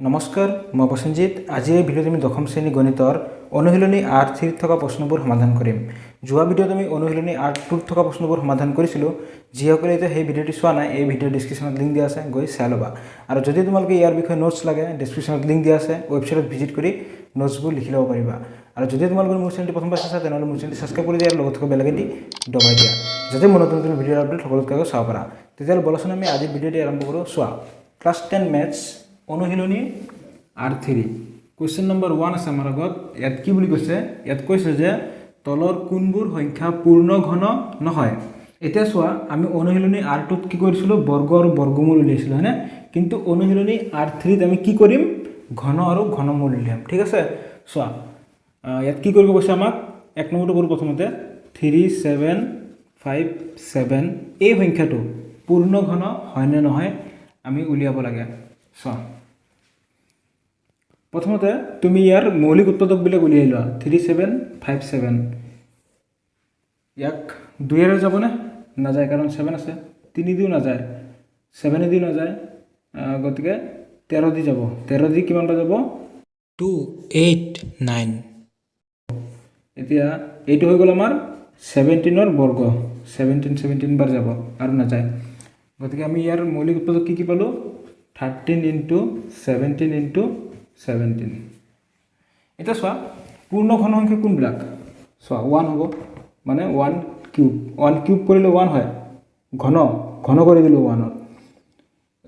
নমস্কাৰ মই প্ৰসেনজিৎ আজি এই ভিডিঅ'ত আমি দশম শ্ৰেণী গণিতৰ অনুশীলনী ৮ থকা প্ৰশ্নবোৰ সমাধান কৰিম। যোৱা ভিডিঅ'ত আমি অনুশীলনী ৮ থকা প্ৰশ্নবোৰ সমাধান কৰিছিলোঁ। যিসকলে এতিয়া সেই ভিডিঅ'টি চোৱা নাই এই ভিডিঅ'ৰ ডেছক্ৰিপশ্যনত লিংক দিয়া আছে, গৈ চাই ল'বা। আৰু যদি তোমালোকে ইয়াৰ বিষয়ে নোটছ লাগে ডেছক্ৰিপশ্যনত লিংক দিয়া আছে, ৱেবছাইটত ভিজিট কৰি নোটছবোৰ লিখি ল'ব পাৰিবা। আৰু যদি তোমালোকৰ মোৰ চেনেলটি প্ৰথমবাৰ চাইছা তেনেহ'লে মোৰ চেনেলটি ছাবস্ক্ৰাইব কৰি দিয়া আৰু লগত থকা বেল আইকনটি দবাই দিয়া, যাতে মোৰ নতুন নতুন ভিডিঅ'ৰ আপডেট সকলোতকৈ আগত চাব পাৰা। তেতিয়াহ'লে বলচোন আমি আজিৰ ভিডিঅ'টি আৰম্ভ কৰোঁ। চোৱা, ক্লাছ 10 মেথছ অনুশীলনী R3 কুৱেশ্যন নম্বৰ 1 আছে আমাৰ আগত। ইয়াত কি বুলি কৈছে, ইয়াত কৈছে যে তলৰ কোনবোৰ সংখ্যা পূৰ্ণ ঘন নহয়। এতিয়া চোৱা, আমি অনুশীলনী R2ত কি কৰিছিলোঁ, বৰ্গ আৰু বৰ্গমূল উলিয়াইছিলোঁ হয়নে, কিন্তু অনুশীলনী R3ত আমি কি কৰিম, ঘন আৰু ঘনমূল উলিয়াম। ঠিক আছে, চোৱা ইয়াত কি কৰিব কৈছে আমাক, এক নম্বৰটো কৰোঁ প্ৰথমতে 3 7 5 7 এই সংখ্যাটো পূৰ্ণ ঘন হয়নে নহয় আমি উলিয়াব লাগে। চোৱা প্ৰথমতে তুমি ইয়াৰ মৌলিক উৎপাদকবিলাক উলিয়াই লোৱা। 3 7 5 7 ইয়াক 2 যাবনে, নাযায় কাৰণ 7 আছে। 3 দিও নাযায়, 7 দিও নাযায়, গতিকে 13 দি যাব। 13 দি কিমানটা যাব, 2 8 9। এতিয়া এইটো হৈ গ'ল আমাৰ 17ৰ বৰ্গ, 17 বাৰ যাব আৰু নাযায়। গতিকে আমি ইয়াৰ মৌলিক উৎপাদক কি কি পালোঁ, 13 × 17 × 17। এতিয়া চোৱা পূৰ্ণ ঘন সংখ্যা কোনবিলাক, চোৱা 1 হ'ব, মানে 1 কিউব কৰিলে 1 হয়, ঘন ঘন কৰি দিলোঁ 1ৰ।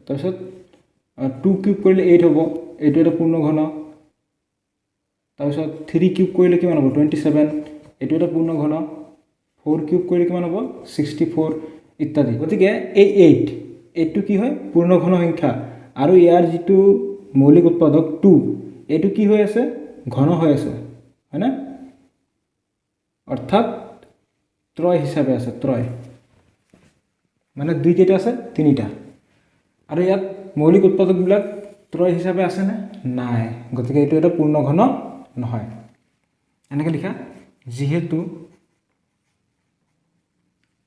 তাৰপিছত 2 কিউব কৰিলে 8 হ'ব, এইটো এটা পূৰ্ণ ঘন। তাৰপিছত 3 কিউব কৰিলে কিমান হ'ব, 27, এইটো এটা পূৰ্ণ ঘন। 4 কিউব কৰিলে কিমান হ'ব, 64 ইত্যাদি। গতিকে এই 8টো কি হয়, পূৰ্ণ ঘন সংখ্যা, আৰু ইয়াৰ যিটো মৌলিক উৎপাদক 2 এইটো কি হৈ আছে, ঘন হৈ আছে হয়নে, অৰ্থাৎ ত্ৰয় হিচাপে আছে। ত্ৰয় মানে 2 কেইটা আছে, 3টা। আৰু ইয়াত মৌলিক উৎপাদকবিলাক ত্ৰয় হিচাপে আছেনে, নাই। গতিকে এইটো এটা পূৰ্ণ ঘন নহয়। এনেকৈ লিখা, যিহেতু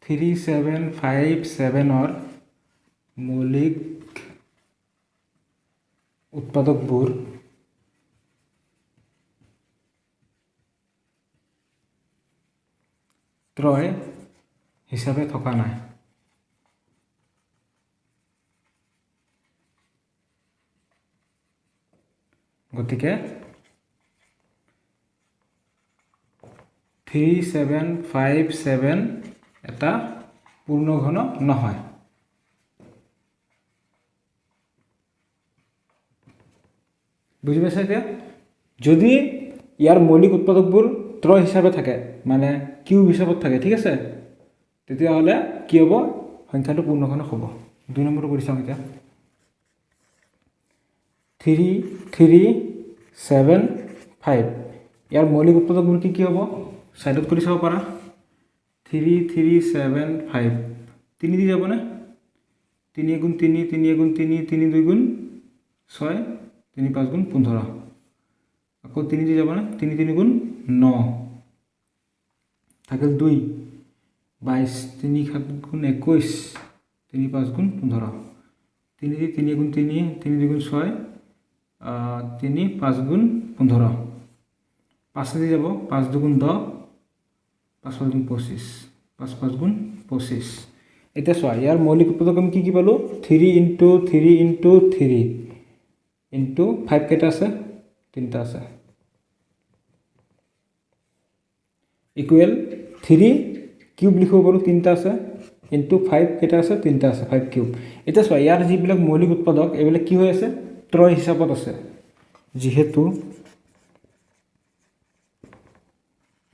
3 7 5 7ৰ মৌলিক উৎপাদকবোৰ ত্ৰয় হিচাপে থকা নাই। গতিকে 3 7 5 7 এটা পূৰ্ণ ঘন নহয়। বুজি পাইছা এতিয়া, যদি ইয়াৰ মৌলিক উৎপাদকবোৰ ত্ৰয় হিচাপে থাকে, মানে কিউব হিচাপত থাকে, ঠিক আছে, তেতিয়াহ'লে কি হ'ব, সংখ্যাটো পূৰ্ণ ঘন হ'ব। 2 নম্বৰটো কৰি চাওঁ এতিয়া। 3 3 7 5 ইয়াৰ মৌলিক উৎপাদকবোৰ কি কি হ'ব, ছাইডত কৰি চাব পাৰা। 3 3 7 5 3 দি যাবনে, 3 × 3 3 × 3 3 2 × 6 3 5 × 15, আকৌ 3 দি যাবনে, 3 3 × 9 থাকিল 2 22 3 7 × 21 3 5 × 15, 3 দি 3 × 3 3 2 × 6 3 5 × 15, 5 দি যাব, 5 2 × 10 5 5 × 25 5 5 × 25। এতিয়া চোৱা ইয়াৰ মৌলিক উৎপাদক আমি কি কি পালোঁ, 3 × 3 × 3 × 5 কেইটা আছে, 3টা আছে, ইকুৱেল 3 কিউব লিখিব পাৰোঁ, 3টা আছে, × 5 কেইটা আছে, 3টা আছে, 5 কিউব। এতিয়া চোৱা ইয়াৰ যিবিলাক মৌলিক উৎপাদক এইবিলাক কি হৈ আছে, ত্ৰয় হিচাপত আছে। যিহেতু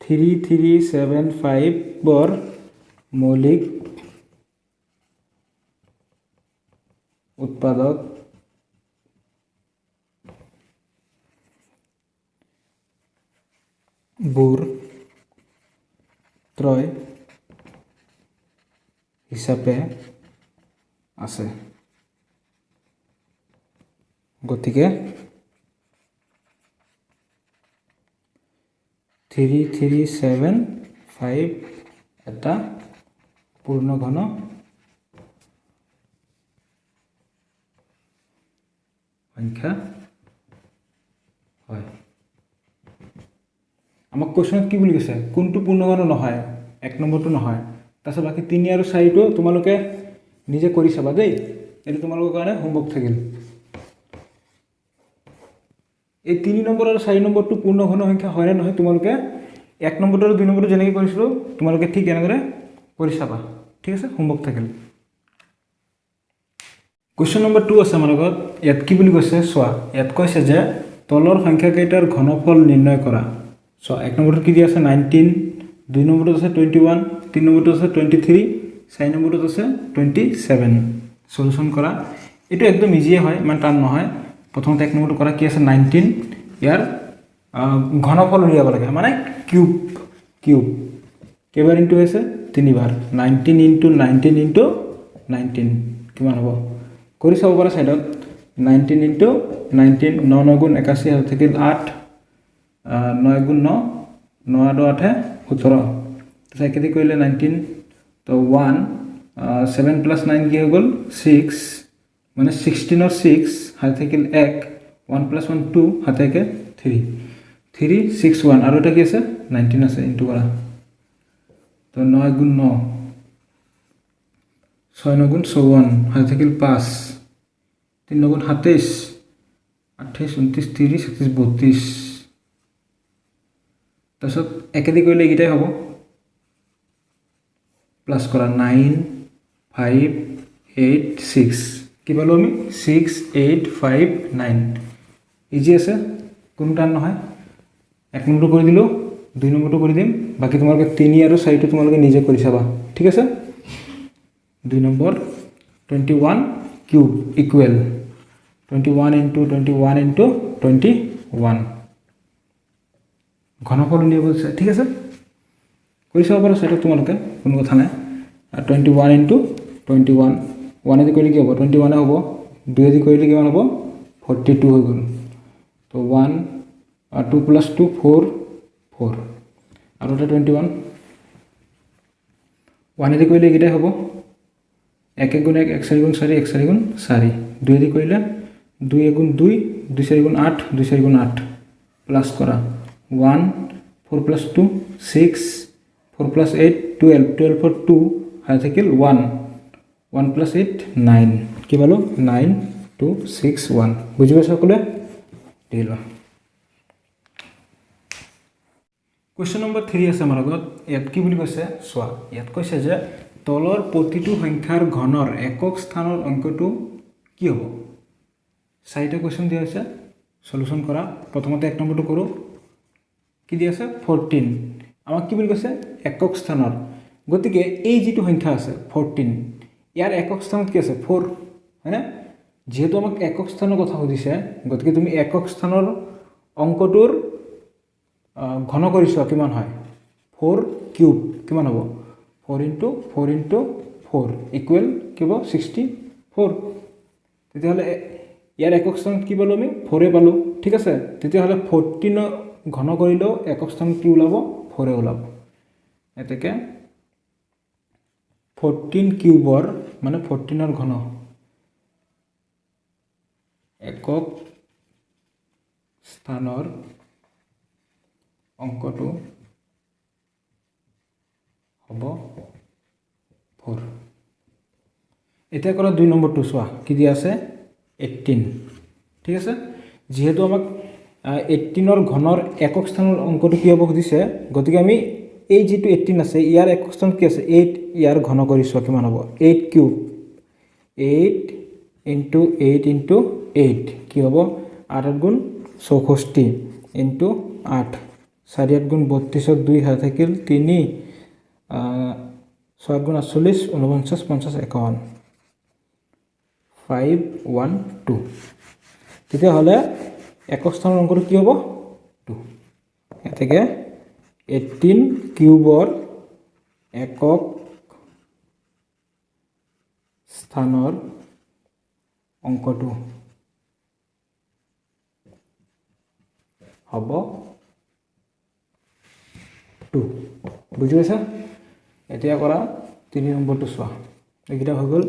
3 3 7 5ৰ মৌলিক উৎপাদক বোৰ ত্ৰয় হিচাপে আছে, গতিকে 3 3 7 5 এটা পূৰ্ণ ঘন সংখ্যা আমাক কোৱেশ্যনত কি বুলি কৈছে কোনটো পূৰ্ণবৰ্গ নহয় 1 নম্বৰটো নহয় তাৰপিছত বাকি 3 আৰু 4টো তোমালোকে নিজে কৰি চাবা দেই এটো তোমালোকৰ কাৰণে হোমৱৰ্ক থাকিল এই 3 নম্বৰ আৰু 4 নম্বৰটো পূৰ্ণঘন সংখ্যা হয় নে নহয় তোমালোকে 1 নম্বৰ আৰু 2 নম্বৰটো যেনেকৈ কৰিছিলো তোমালোকে ঠিক এনেদৰে কৰি চাবা ঠিক আছে হোমৱৰ্ক থাকিল কোৱেশ্চন নম্বৰ 2 আছে আমাৰ লগত ইয়াত কি বুলি কৈছে চোৱা ইয়াত কৈছে যে তলৰ সংখ্যা কেইটাৰ ঘনফল নিৰ্ণয় কৰা চোৱা 1 নম্বৰটো কি দিয়া আছে 19 2 নম্বৰটো আছে 21 3 নম্বৰটো আছে 23 4 নম্বৰটো আছে 27 সলিউশন কৰা এটো একদম ইজি হয় মান টান নহয় প্ৰথমতে 1 নম্বৰটো কৰা কি আছে 19 ইয়াৰ ঘনফল উলিয়াব লাগে মানে কিউব কেইবাৰ ইনটু হৈছে তিনিবাৰ 19 ইনটু 19 ইনটু 19 কিমান হ'ব কৰি চাব পাৰা সাইডত 19 ইনটু 19 9 9 গুণ 81 আৰু থাকিল 8 9 গুণ 9 9 আৰু 8 17 তো একেদি কৰিলে 19 তো 1 7 প্লাস 9 কি হৈ গল 6 মানে 16 और 6 হাতে থাকিল 1 1 plus 1 2 হাতে থাকে 3 3 6 1 আৰু এটা কি আছে 19 আছে ইনটু কৰা তো 9 গুণ 9 6 9 গুণ 54 হাতে থাকিল 5 3 9 গুণ 27 28 29 30 36 32 তাৰপিছত একেদি কৰিলে এইটাই হ'ব প্লাস করা 9 5 8 6 কি পালো আমি 6 8 5 9 ইজি আছে কোন টান নহয় 1 নম্বৰটো কৰি দিলো 2 নম্বৰটো কৰি দিম বাকি তোমালোকে 3 আৰু 4 টো তোমালোকে নিজে কৰি চাবা ঠিক আছে 2 number 21 cube equal 21 into 21 into 21 ঘনফল উলিয়াব আছে ঠিক আছে কৰি চাব পাৰা সেটা তোমালোকে কোনো কথা নাই 21 into 21 1 এদি কৰিলে কি হ'ব 21 হ'ব 2 এদি কৰিলে কিমান হ'ব 42 হৈ গ'ল তো 1 2 plus 2 4 4 আৰু এটা 21 1 এদি কৰিলে কিটা হ'ব 1 গুণ 1 1 4 গুণ 4 1 4 গুণ 4 2 এদি কৰিলে 2 গুণ 2 2 4 গুণ 8 2 4 গুণ 8 প্লাস করা 1 4 plus 2 6 4 plus 8 12 12 for 2 হাতে থাকিল 1 1 plus 8 9 কি পালো 9 2 6 1 বুঝি পাইছা সকলে দিল কোৱেশ্চন নম্বৰ 3 আছে আমাৰ আগত ইয়াত কি বুলি কৈছে চোৱা ইয়াত কৈছে যে তলৰ প্ৰতিটো সংখ্যাৰ ঘনৰ একক স্থানৰ অংকটো কি হ'ব চাৰিটা কোৱেশ্চন দিয়া আছে সলিউশন কৰা প্ৰথমতে 1 নম্বৰটো কৰো কি দিয়া আছে 14 আমাক কি বুলি কৈছে একক স্থানৰ গতিকে এই যেটো সংখ্যা আছে 14 ইয়াৰ একক স্থানত কি আছে 4 হয়নে যেহেতু আমাক একক স্থানৰ কথা সুধিছে গতিকে তুমি একক স্থানৰ অংকটোৰ ঘন কৰিছো কিমান হয় 4 কিউব কিমান হ'ব 4 into 4 into 4 ইকুৱেল কি হ'ব 64 তেতিয়াহলে ইয়াৰ একক স্থানত কি পালো আমি 4 এ পালো ঠিক আছে তেতিয়াহলে 14 ঘন কৰিলেও একক স্থান কি ওলাব 4 এ ওলাব এতেকে 14 কিউবৰ মানে 14 ৰ ঘন একক স্থানৰ অংকটো হ'ব 4 এটা কৰা 2 নম্বৰটো চোৱা কি দিয়া আছে 18 ঠিক আছে যেহেতু আমাক 18 ৰ ঘনৰ একক স্থানৰ অংকটো কি হ'ব খুদিছে গতিকে আমি এই যেটো 18 আছে ইয়াৰ একক স্থান কি আছে 8 ইয়াৰ ঘন কৰিছো কিমান হ'ব 8 কিউব 8 into 8 into 8 কি হ'ব 8 গুণ 64 into 8 4 8 গুণ 32 2 হাতে থাকিল 3 6 গুণ 48 49 50 51 5 1 2 তেতিয়া হলে একক স্থানৰ অংকটো কি হ'ব 2 এতেকে 18 কিউবৰ একক স্থানৰ অংকটো হ'ব 2 বুজি পাইছা এতিয়া কৰা 3 নম্বৰটো চোৱা এইটা হৈ গল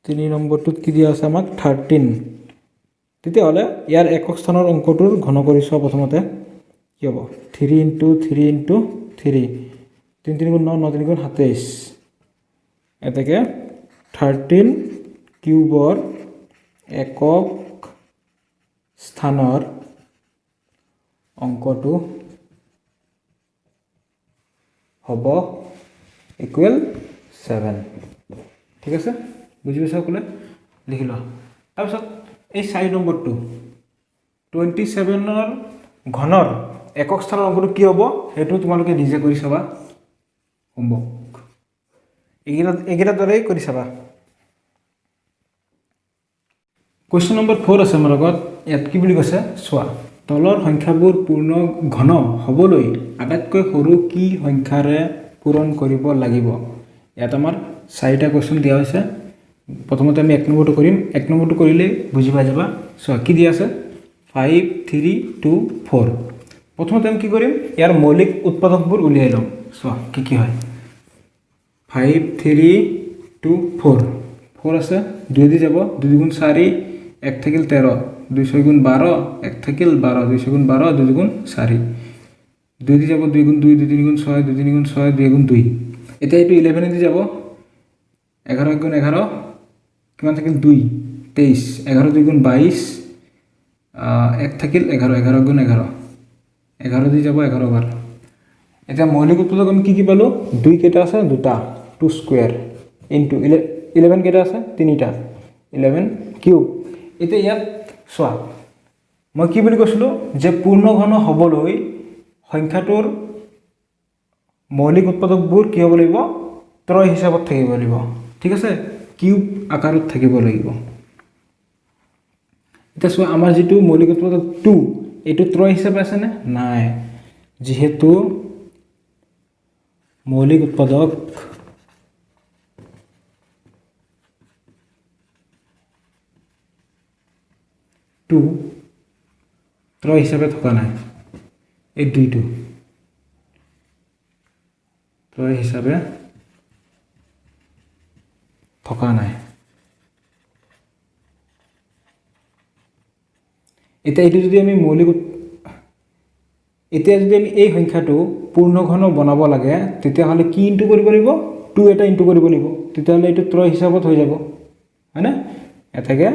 3 নম্বৰটোত কি দিয়া আছে আমাক 13 তেতিয়া হলে ইয়াৰ একক স্থানৰ অংকটোৰ ঘন কৰি চোৱা প্ৰথমতে কি হ'ব 3 ইনটু 3 ইনটু 3 3 3 গুণ 9 9 3 গুণ 27 এটাকে 13 কিউবৰ একক স্থানৰ অংকটো হ'ব ইকুৱেল 7 ঠিক আছে বুজি পাইছা সকলে লিখি লোৱা তাৰপিছত এই 4 নম্বৰটো 27ৰ ঘনৰ একক স্থানৰ অংকটো কি হ'ব সেইটো তোমালোকে নিজে কৰি চাবা হোমৱৰ্ক এইকেইটা দৰেই কৰি চাবা কোৱেশ্চন নম্বৰ 4 আছে আমাৰ লগত ইয়াত কি বুলি কৈছে চোৱা তলৰ সংখ্যাবোৰ পূৰ্ণ ঘন হ'বলৈ আটাইতকৈ সৰু কি সংখ্যাৰে পূৰণ কৰিব লাগিব ইয়াত আমাৰ 4টা কোৱেশ্চন দিয়া হৈছে প্ৰথমতে আমি 1 নম্বৰটো কৰিম 1 নম্বৰটো কৰিলে বুজি পাই যাবা চোৱা কি দিয়া আছে 5 3 2 4 প্ৰথমতে আমি কি কৰিম ইয়াৰ মৌলিক উৎপাদকবোৰ উলিয়াই লম চোৱা কি হয় 5 3 2 4 4 আছে 2 দি যাব 2 গুণ 4 1 থাকিল 13 2 6 গুণ 12 1 থাকিল 12 2 6 গুণ 12 2 গুণ 4 2 দি যাব 2 গুণ 2 2 3 গুণ 6 2 3 গুণ 6 2 গুণ 2 এতিয়া এইটো 11 দি যাব 11 গুণ 11 কিমান থাকিল 2 23 11 2 গুণ 22 1 থাকিল 11 11 গুণ 11 11 দি যাব 11 বাৰ এতিয়া মৌলিক উৎপাদক আমি কি পালো 2 কেইটা আছে দুটা 2 স্কয়াৰ ইনটু 11 কেইটা আছে তিনিটা 11 কিউব এতিয়া ইয়াত চোৱা মই কি বুলি কৈছিলো যে পূৰ্ণ ঘন হ'বলৈ সংখ্যাটোৰ মৌলিক উৎপাদকবোৰ কি হ'ব লাগিব ত্ৰয় হিচাপত থাকিব লাগিব ঠিক আছে কিউব আকাৰত থাকিব লাগিব এতিয়া চোৱা আমাৰ যেটো মৌলিক উৎপাদক 2 এটো ত্ৰয় হিচাপে আছে না নাই যেহেতু মৌলিক উৎপাদক 2 ত্ৰয় হিচাপে থকা নাই এই দুইটো ত্ৰয় হিচাপে থকা নাই এটা এইটো যদি আমি মৌলিক এতিয়া যদি আমি এই সংখ্যাটো পূৰ্ণ ঘন বনাব লাগে তেতিয়া হলে কি ইনটু কৰিব লাগিব 2 এটা ইনটু কৰিব লাগিব তেতিয়া হলে এটো ত্ৰয় হিচাপত হৈ যাব হয়নে এটাকে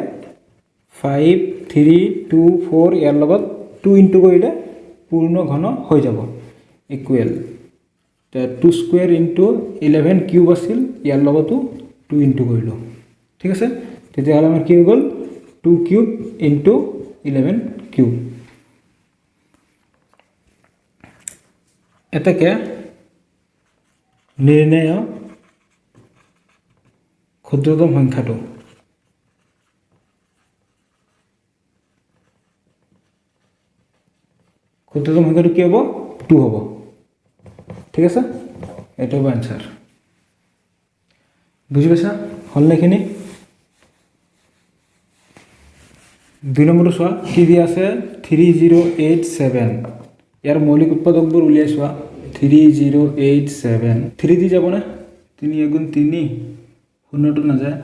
5 3 2 4 ইয়াৰ লগত 2 ইনটু কৰিলে পূৰ্ণ ঘন হৈ যাব ইকুৱেল 2 স্কয়াৰ ইনটু 11 কিউব আছিল ইয়াৰ লগতো 2 ইনটু কৰিলো ঠিক আছে তেতিয়া হলে আমাৰ কি হৈ গল 2 কিউব ইনটু 11 কিউব এটাকে নিৰ্ণয় ক্ষুদ্ৰতম সংখ্যাটো ক্ষুদ্রতম সংখ্যাটো কি হ'ব 2 হ'ব ঠিক আছে এটো হ'ব आंसर বুজি পাইছা হল নেখিনি 2 নম্বৰটো চোৱা কি দিয়া আছে 3087 ইয়াৰ মৌলিক উৎপাদকবোৰ উলিয়াই চোৱা 3087 3 দি যাব না 3 গুণ 3 শূন্যটো না যায়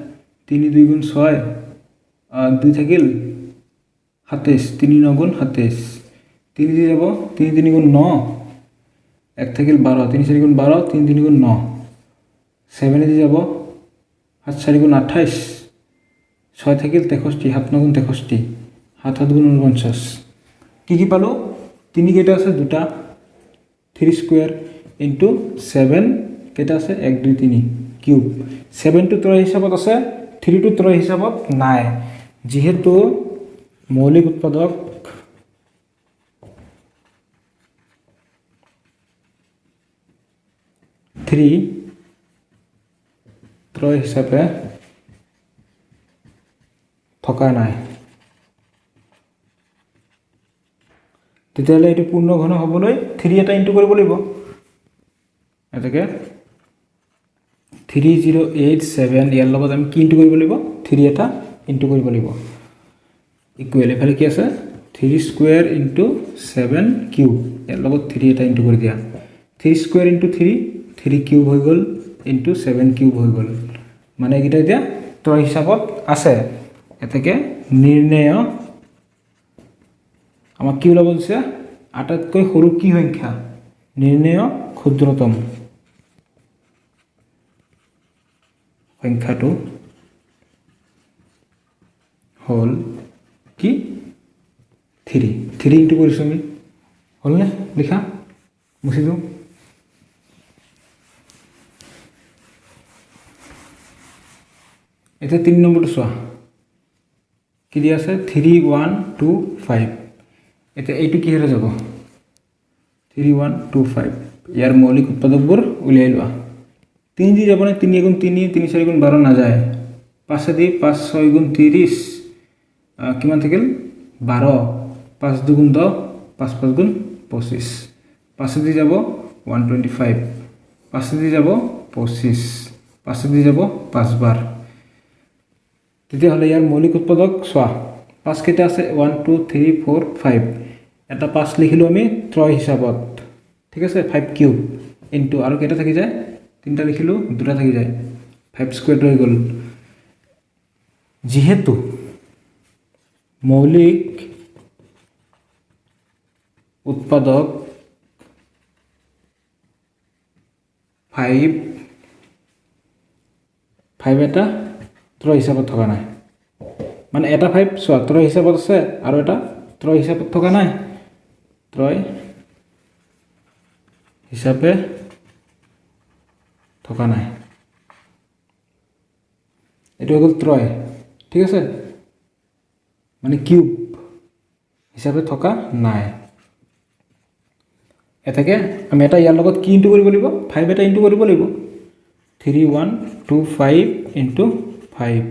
3 2 গুণ 6 2 থাকিল 27 3 9 গুণ 27 3 দি যাব 3 3 গুণ 9 1 থাকিল 12 3 4 গুণ 12 3 3 গুণ 9 7 দি যাব 7 4 গুণ 28 6 থাকিল 63 7 9 গুণ 63 7 7 গুণ 49 কি পালো 3 কেইটা আছে দুটা 3 স্কয়ার ইনটু 7 কেইটা আছে 1 2 3 কিউব 7 টো ত্ৰয় হিচাপত আছে 3 টো ত্ৰয় হিচাপত নাই যেহেতু মৌলিক উৎপাদক ত্ৰয় হিচাপে থকা নাই তেতিয়াহলে এটো পূৰ্ণ ঘন হ'বলৈ 3 এটা ইনটু কৰিব লাগিব এটাকে 3087 ইয়াৰ লগত আমি কি ইনটু কৰিব লাগিব 3 এটা ইনটু কৰিব লাগিব ইকুৱেল এফালে কি আছে 3 স্কয়াৰ ইনটু 7 কিউব ইয়াৰ লগত 3 এটা ইনটু কৰি দিয়া 3 স্কয়াৰ ইনটু 3 কিউব হৈ গল ইনটু 7 কিউব হৈ গল মানে এটা এতিয়া ত্ৰয় হিচাপত আছে এটাকে নিৰ্ণয় আমাক কি ওলাব দিছে আটাইতকৈ সৰু কি সংখ্যা নিৰ্ণয় ক্ষুদ্ৰতম সংখ্যাটো হল কি 3 ইনটু কৰিছো আমি হলনে লিখা মুছি দিওঁ এতিয়া 3 নম্বৰটো চোৱা কি দিয়া আছে 3 1 2 5 এতিয়া এইটো কি হলে যাব 3 1 2 5 ইয়াৰ মৌলিক উৎপাদকবোৰ উলিয়াই লোৱা 3 দি যাব না 3 গুণ 3 3 4 গুণ 12 না যায় 5 দি 5 6 গুণ 30 কিমান থাকিল 12 5 2 গুণ 10 5 5 গুণ 25 5 দি যাব 125 5 দি যাব 25 5 দি যাব 5 বাৰ তেতিয়া হলে ইয়াৰ মৌলিক উৎপাদক চোৱা 5 কেইটা আছে 1 2 3 4 5 এটা 5 লিখিলো আমি ত্ৰয় হিচাপত ঠিক আছে 5 কিউব ইনটু আৰু কেইটা থাকি যায় তিনটা লিখিলো দুটা থাকি যায় 5 স্কয়াৰ হৈ গল যেহেতু মৌলিক উৎপাদক 5 এটা ত্ৰয় হিচাপত থকা নাই মানে এটা 5 চোৱা ত্ৰয় হিচাপত আছে আৰু এটা ত্ৰয় হিচাপত থকা নাই ত্ৰয় হিচাপে থকা নাই এটো হল ত্ৰয় ঠিক আছে মানে কিউব হিচাপে থকা নাই এটাকে আমি এটা ইয়াৰ লগত কি ইনটু কৰিব লাগিব 5 এটা ইনটু কৰিব লাগিব 3 1 2 5 ইনটু 5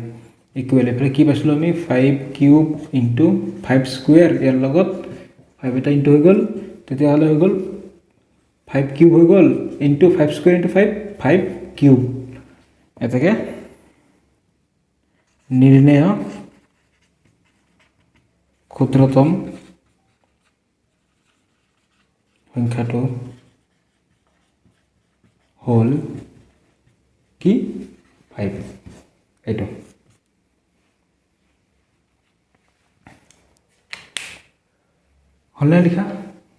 ইকুৱেল এফালে কি পাইছিলো আমি 5 কিউব ইনটু 5 স্কয়াৰ ইয়াৰ লগত 5 এটা ইনটু হৈ গল তেতিয়া হলে হৈ গল 5 কিউব হৈ গল ইনটু 5 স্কয়ার ইনটু 5 5 কিউব এটাকে নির্ণয় ক্ষুদ্রতম সংখ্যাটো হল কি 5 এইটো হলে লিখা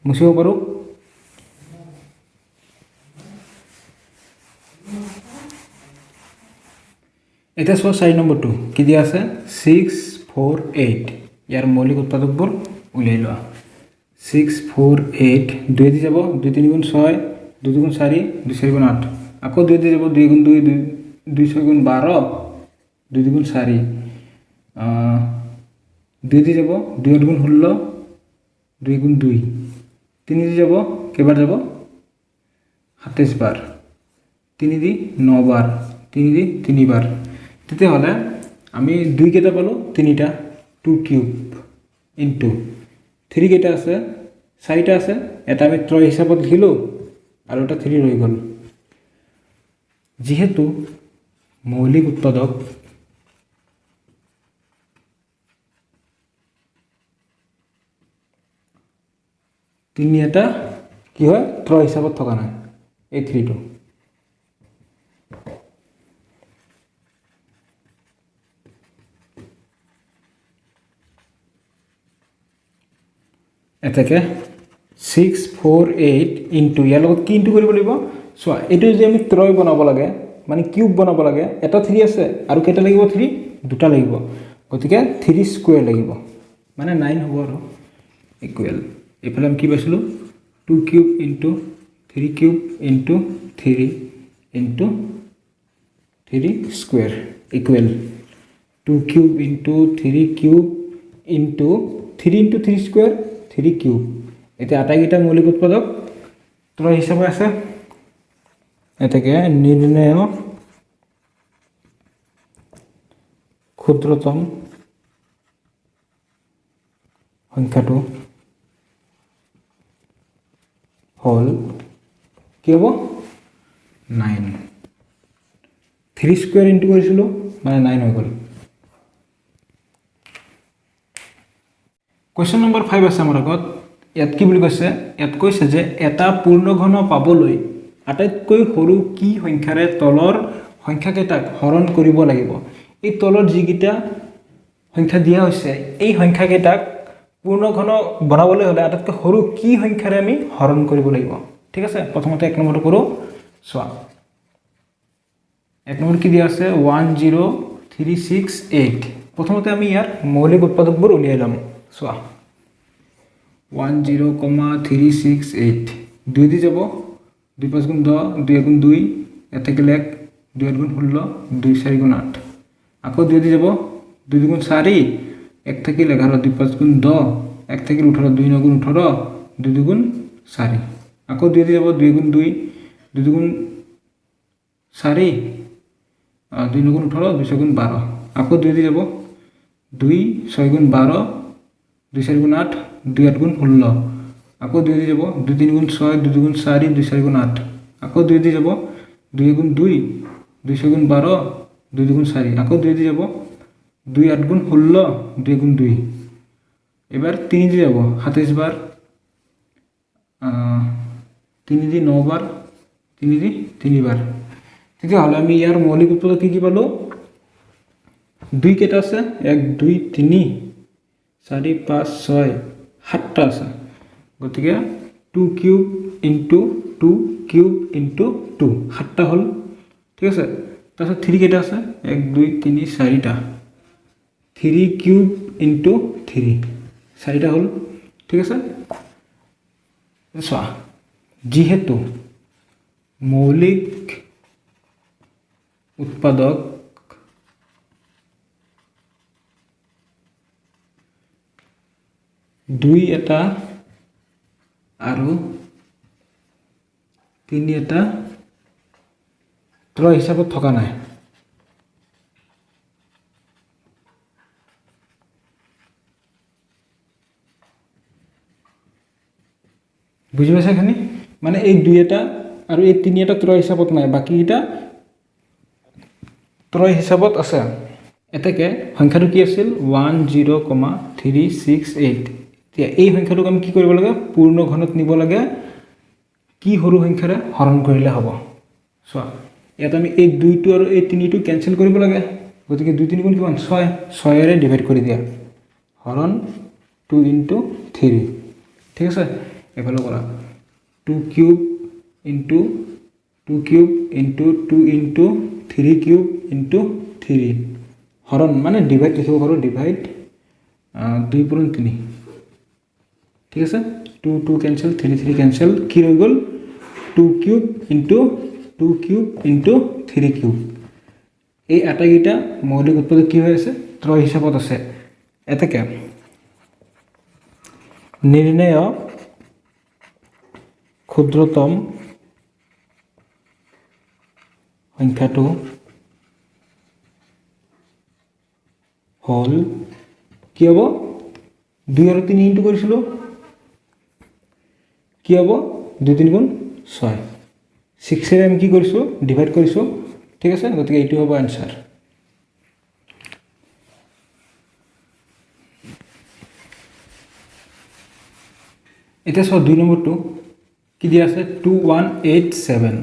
মুছিব পাৰো এটা সো 4 নম্বৰটো কি দিয়া আছে 6 4 8 ইয়াৰ মৌলিক উৎপাদকবোৰ উলিয়াই লোৱা 6 4 8 2 দি যাব 2 3 গুণ 6 2 2 গুণ 4 2 4 গুণ 8 আকৌ 2 দি যাব 2 গুণ 2 2 6 গুণ 12 2 2 গুণ 4 2 দি যাব 2 গুণ 16 2 গুণ 2 3 দি যাব কেইবাৰ যাব 27 বাৰ 3 দি 9 বাৰ 3 দি 3 বাৰ তেতিয়া হলে আমি 2 কেটা পালো 3টা 2 কিউব ইনটু 3 কেটা আছে 4টা আছে এটা আমি ত্ৰয় হিচাপত লিখিলো আৰু এটা 3 ৰৈ গল যেহেতু মৌলিক উৎপাদক তিনি এটা কি হয় ত্ৰয় হিচাপত থকা নাই এই 3টো এটাকে 6 4 8 ইনটু ইয়াৰ লগত কি ইনটু কৰিব লাগিব সো এটো যে আমি ত্ৰয় বনাব লাগে মানে কিউব বনাব লাগে এটা 3 আছে আৰু কেটা লাগিব 3 দুটা লাগিব গতিকে 3 স্কয়াৰ লাগিব মানে 9 হ'ব আৰু ইকুৱেল এফালে আমি কি পাইছিলো 2 cube into 3 cube into 3 into 3 square equal 2 cube into 3 cube into 3 into 3 square 3 cube এটা আটাইকেইটা মৌলিক উৎপাদক ত্ৰয় হিচাপে আছে এটাকে নিৰ্ণয় ক্ষুদ্ৰতম সংখ্যাটো হল কি হব 9 3 স্কয়াৰ ইনটু কৰিছিলো মানে 9 হৈ গল কোৱেশ্চন নম্বৰ 5 আছে আমাৰ আগত ইয়াত কি বুলি কৈছে ইয়াত কৈছে যে এটা পূৰ্ণঘন পাবলৈ আটাইতকৈ সৰু কি সংখ্যাৰে তলৰ সংখ্যাকেইটাক হৰণ কৰিব লাগিব এই তলৰ যিকিটা সংখ্যা দিয়া হৈছে এই সংখ্যাকেইটাক পূৰ্ণ ঘন বনাবলৈ হ'লে আটাইতকৈ সৰু কি সংখ্যাৰে আমি হৰণ কৰিব লাগিব ঠিক আছে প্ৰথমতে 1 নম্বৰটো কৰোঁ চোৱা 1 নম্বৰ কি দিয়া আছে 10368 প্ৰথমতে আমি ইয়াৰ মৌলিক উৎপাদকবোৰ উলিয়াই ল'ম চোৱা 10,368 2 দি যাব 2 5 গুণ 10 2 গুণ 2 1 থাকিলে 1 2 গুণ 16 2 4 গুণ 8 আকৌ 2 দি যাব 2 গুণ 4 1 থাকিলে 11 2 5 গুণ 10 1 থাকিলে 18 2 9 গুণ 18 2 গুণ 4 আকৌ 2 দি যাব 2 গুণ 2 2 গুণ 4 2 9 গুণ 18 2 6 গুণ 12 আকৌ 2 দি যাব 2 6 গুণ 12 2 4 গুণ 8 2 8 গুণ 16 আকৌ 2 দি যাব 2 3 গুণ 6 2 গুণ 4 2 4 গুণ 8 আকৌ 2 দি যাব 2 গুণ 2 2 6 গুণ 12 2 গুণ 4 আকৌ 2 দি যাব 2 8 গুণ 16 2 গুণ 2 এবার 3 দি যাব 27 বার 3 দি 9 বার 3 দি 3 বার তেতিয়াহ'লে আমি ইয়াৰ মৌলিক উৎপাদক কি পালো 2 কেইটা আছে 1 2 3 4 5 6 7টা আছে গতিকে 2 কিউব ইনটু 2 কিউব ইনটু 2 7টা হল ঠিক আছে তাৰপিছত 3 কেইটা আছে 1 2 3 4টা 3 কিউব ইনটু 3 4টা হল ঠিক আছে চোৱা যেহেতু মৌলিক উৎপাদক দুই এটা আৰু 3 এটা ত্ৰয় হিচাপত থকা নাই বুজি পাইছা খানি মানে এই 2 এটা আৰু এই 3 এটা ত্ৰয় হিচাপত নাই বাকি এটা ত্ৰয় হিচাপত আছে এতেকে সংখ্যাটো কি আছিল 10,368 এতিয়া এই সংখ্যাটোক আমি কি কৰিব লাগে পূৰ্ণ ঘনত নিব লাগে কি সৰু সংখ্যাৰে হৰণ কৰিলে হ'ব চোৱা ইয়াত আমি এই 2টো আৰু এই 3টো ক্যান্সেল কৰিব লাগে গতিকে 2 3 গুণ কিমান 6 6 এৰে ডিভাইড কৰি দিয়া হৰণ 2 ইনটু 3 ঠিক আছে এফালে কৰা 2 cube into 2 cube into 2 into 3 cube into 3 হরণ মানে ডিভাইড লিখিব পাৰো ডিভাইড 2 পূৰণ 3 ঠিক আছে 2 2 ক্যান্সেল 3 3 ক্যান্সেল কি হৈ গল 2 cube into 2 cube into 3 cube এই আটাইকেইটা মৌলিক উৎপাদক কি হৈ আছে ত্ৰয় হিচাপত আছে এতেকে নিৰ্ণয় ক্ষুদ্ৰতম সংখ্যাটো হল কি হব 2 আৰু 3 ইনটু কৰিছিল কি হব 2 3 গুণ 6 6 এৰে আমি কি কৰিছো ডিভাইড কৰিছো ঠিক আছে গতিকে এইটো হ'ব आंसर এটা সব 2 নম্বৰটো কি দিয়া আছে 2187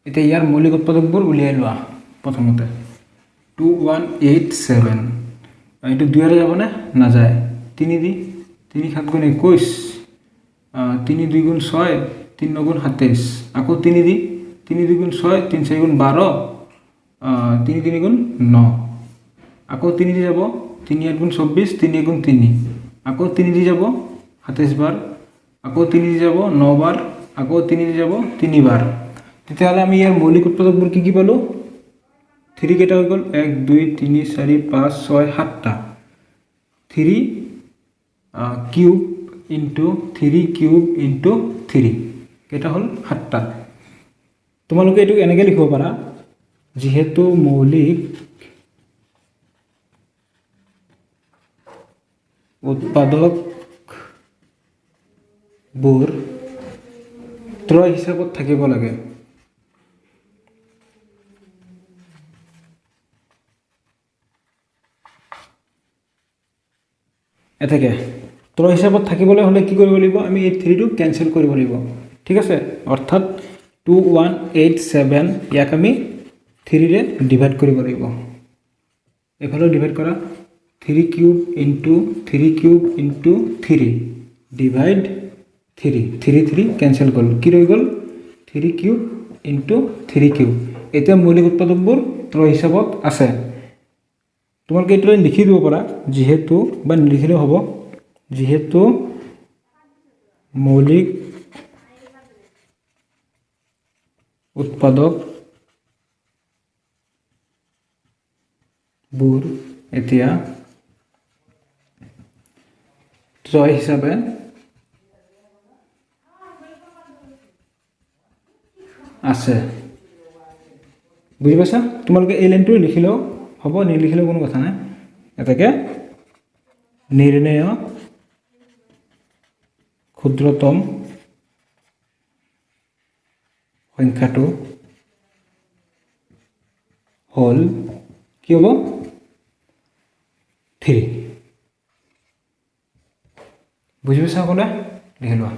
এটা ইয়াৰ মৌলিক উৎপাদকবোৰ উলিয়াই লোৱা প্ৰথমতে 2187 এইটো 2 এৰে যাব না না যায় 3 দি 3 7 গুণ 21 3 2 গুণ 6 3 9 গুণ 27 আকৌ 3 দি 3 2 গুণ 6 3 4 গুণ 12 3 3 গুণ 9 আকৌ 3 দি যাব 3 8 গুণ 24 3 1 গুণ 3 আকৌ 3 দি যাব 27 বার আকৌ 3 দি যাব 9 বার আকৌ 3 দি যাব 3 বার তেতিয়াহলে আমি ইয়াৰ মৌলিক উৎপাদকবোৰ কি পালো 3 কেটা হৈ গল 1 2 3 4 5 6 7টা 3 কিউব ইনটু 3 কিউব ইনটু 3 কেটা হল 7টা তোমালোকে এটো এনেকৈ লিখিব পাৰা যেহেতু মৌলিক উৎপাদক বোৰ ত্ৰয় হিচাপত থাকিব লাগে এতেকে ত্ৰয় হিচাপত থাকিবলৈ হলে কি কৰিব লাগিব আমি এই 3 টো ক্যান্সেল কৰিব লাগিব ঠিক আছে অৰ্থাৎ 2187 ইয়াক আমি 3 ৰে ডিভাইড কৰিব লাগিব এফালে ডিভাইড কৰা 3 cube into 3 cube into 3 divide 3 3 3 cancel গ'ল কি ৰৈ গ'ল 3 কিউব ইনটু 3 কিউব এতিয়া মৌলিক উৎপাদকবোৰ ত্ৰয় হিচাপত আছে তোমালোকে এইটো লিখি দিব পাৰা যেহেতু বা নিলিখিলেও হ'ব যেহেতু মৌলিক উৎপাদক বোৰ এতিয়া ত্ৰয় হিচাপে আছে বুজি পাইছা তোমালোকে এই লাইনটো লিখিলেও হ'ব নিলিখিলেও কোনো কথা নাই এটাকে নিৰ্ণয় ক্ষুদ্ৰতম সংখ্যাটো হ'ল কি হ'ব 3 বুজি পাইছা সকলোৱে লিখি লোৱা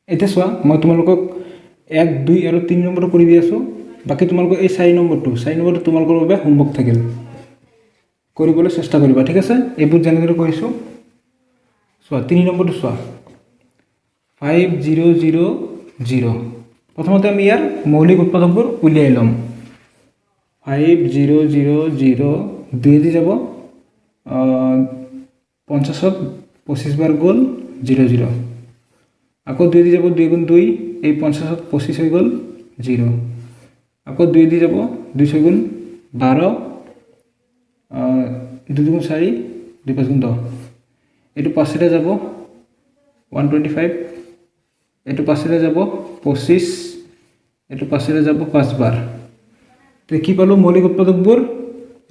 এতিয়া চোৱা মই তোমালোকক 1 2 আৰু 3 নম্বৰটো কৰি দি আছোঁ বাকি তোমালোকৰ এই 4 নম্বৰটো তোমালোকৰ বাবে হোমৱৰ্ক থাকিল কৰিবলৈ চেষ্টা কৰিবা ঠিক আছে এইবোৰ যেনেদৰে কৰিছোঁ চোৱা 3 নম্বৰটো চোৱা 5000 প্ৰথমতে আমি ইয়াৰ মৌলিক উৎপাদকবোৰ উলিয়াই ল'ম 5000 2 দি যাব 50ত 25 বাৰ গ'ল 00 আকৌ 2 দি যাব 2 গুণ 2 এই 50ত 25 হৈ গ'ল 0 আকৌ 2 দি যাব 2 6 গুণ 12 2 গুণ 4 2 5 গুণ 10 এইটো পাছতে যাব 125 এইটো পাছতে যাব 25 এইটো পাছতে যাব 5 বাৰ তো কি পালো মৌলিক উৎপাদকবোৰ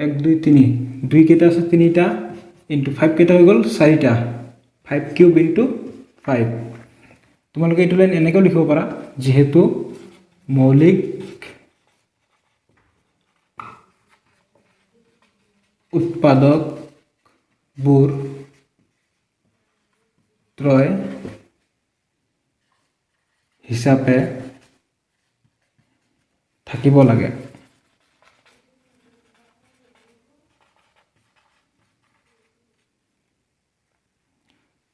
1 2 3 2 কেইটা আছে 3টা ইনটু 5 কেইটা হৈ গ'ল 4টা 5 কিউব ইনটু 5 তোমালোকে এইটো লাইন এনেকৈ লিখিব পাৰা যেহেতু মৌলিক উৎপাদকবোৰ ত্ৰয় হিচাপে থাকিব লাগে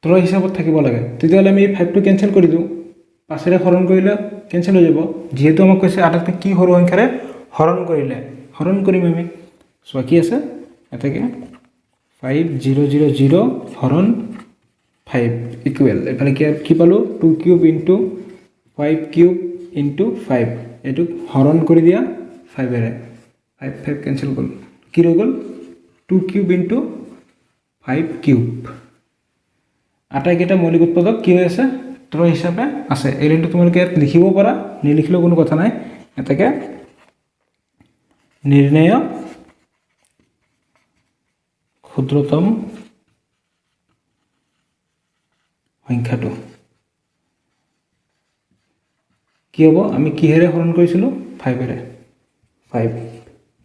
ত্ৰয় হিচাপত থাকিব লাগে তেতিয়াহ'লে আমি 5টো কেঞ্চেল কৰি দিওঁ 5ৰে হৰণ কৰিলে কেঞ্চেল হৈ যাব যেহেতু আমাক কৈছে আটাইতকৈ কি সৰু সংখ্যাৰে হৰণ কৰিলে হৰণ কৰিম আমি চোৱা কি আছে এটাকে 5000 হৰণ 5 ইকুৱেল এফালে কি পালো 2 কিউব ইনটু 5 কিউব ইনটু 5 এইটো হৰণ কৰি দিয়া 5ৰে 5 কেঞ্চেল গ'ল কি ৰৈ গ'ল 2 কিউব ইনটু 5 কিউব আটাইকেইটা মৌলিক উৎপাদক কি হৈ আছে ত্ৰয় হিচাপে আছে এই লাইনটো তোমালোকে লিখিব পাৰা নিলিখিলেও কোনো কথা নাই এটাকে নিৰ্ণয় ক্ষুদ্ৰতম সংখ্যাটো কি হ'ব আমি কিহেৰে হৰণ কৰিছিলোঁ 5ৰে 5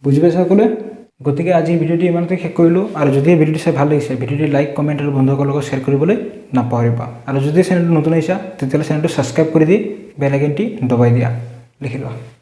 বুজি পাইছা সকলোৱে গতিকে আজি ভিডিঅ'টি ইমানতে শেষ কৰিলোঁ আৰু যদি ভিডিঅ'টি চাই ভাল লাগিছে ভিডিঅ'টি লাইক কমেণ্ট আৰু বন্ধুসকলৰ লগত শ্বেয়াৰ কৰিবলৈ নাপাহৰিবা আৰু যদি চেনেলটো নতুন আহিছা তেতিয়াহ'লে চেনেলটো ছাবস্ক্ৰাইব কৰি দি বেল আইকনটি দবাই দিয়া লিখি লোৱা